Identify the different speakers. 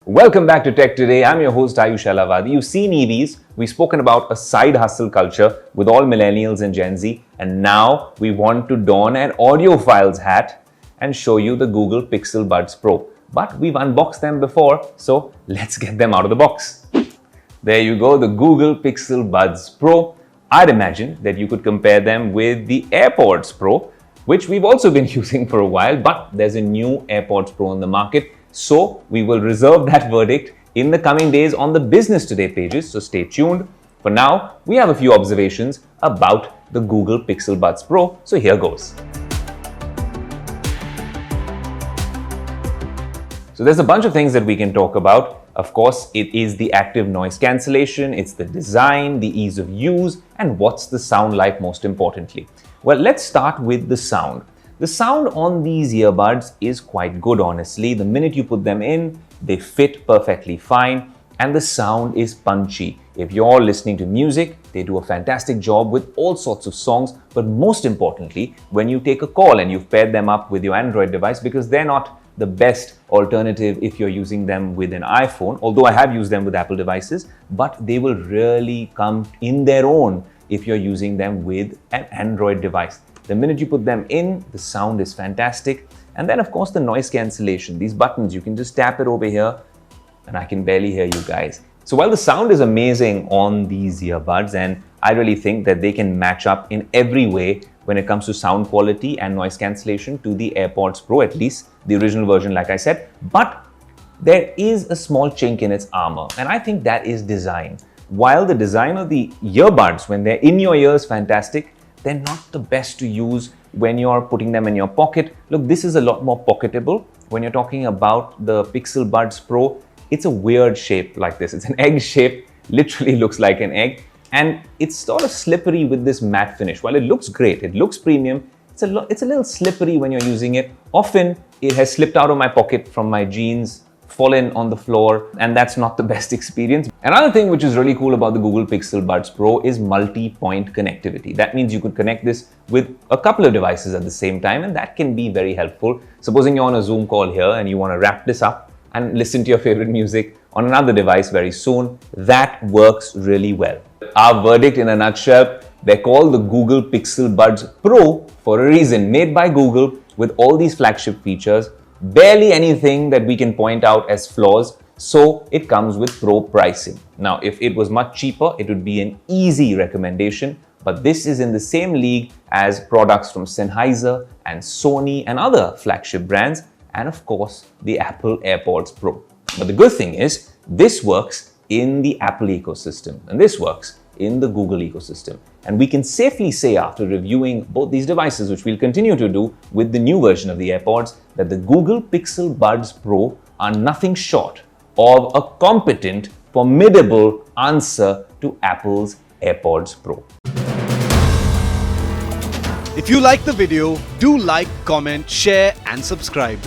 Speaker 1: Welcome back to Tech Today. I'm your host Aayush Ailawadi. You've seen EVs. We've spoken about a side hustle culture with all millennials and Gen Z. And now we want to don an audiophile's hat and show you the Google Pixel Buds Pro. But we've unboxed them before, so let's get them out of the box. There you go, the Google Pixel Buds Pro. I'd imagine that you could compare them with the Airpods Pro, which we've also been using for a while, but there's a new Airpods Pro on the market. So we will reserve that verdict in the coming days on the Business Today pages, so stay tuned. For now, we have a few observations about the Google Pixel Buds Pro, so here goes. So there's a bunch of things that we can talk about. Of course, it is the active noise cancellation, it's the design, the ease of use, and what's the sound like most importantly. Well, let's start with the sound. The sound on these earbuds is quite good, honestly. The minute you put them in, they fit perfectly fine, and the sound is punchy. If you're listening to music, they do a fantastic job with all sorts of songs, but most importantly, when you take a call and you've paired them up with your Android device, because they're not the best alternative if you're using them with an iPhone, although I have used them with Apple devices, but they will really come in their own if you're using them with an Android device. The minute you put them in, the sound is fantastic. And then of course the noise cancellation. These buttons, you can just tap it over here and I can barely hear you guys. So while the sound is amazing on these earbuds, and I really think that they can match up in every way when it comes to sound quality and noise cancellation to the AirPods Pro, at least the original version like I said, but there is a small chink in its armor, and I think that is design. While the design of the earbuds, when they're in your ears, fantastic, they're not the best to use when you're putting them in your pocket. Look, this is a lot more pocketable. When you're talking about the Pixel Buds Pro, it's a weird shape like this. It's an egg shape, literally looks like an egg. And it's sort of slippery with this matte finish. While it looks great, it looks premium, it's a little slippery when you're using it. Often, it has slipped out of my pocket from my jeans, fallen on the floor, and that's not the best experience. Another thing which is really cool about the Google Pixel Buds Pro is multi-point connectivity. That means you could connect this with a couple of devices at the same time, and that can be very helpful. Supposing you're on a Zoom call here and you want to wrap this up and listen to your favorite music on another device very soon, that works really well. Our verdict in a nutshell, they're called the Google Pixel Buds Pro for a reason, made by Google with all these flagship features. Barely anything that we can point out as flaws, so it comes with Pro pricing. Now, if it was much cheaper, it would be an easy recommendation, but this is in the same league as products from Sennheiser and Sony and other flagship brands, and of course, the Apple AirPods Pro. But the good thing is, this works in the Apple ecosystem, and this works in the Google ecosystem. And we can safely say, after reviewing both these devices, which we'll continue to do with the new version of the AirPods, that the Google Pixel Buds Pro are nothing short of a competent, formidable answer to Apple's AirPods Pro.
Speaker 2: If you like the video, do like, comment, share and subscribe.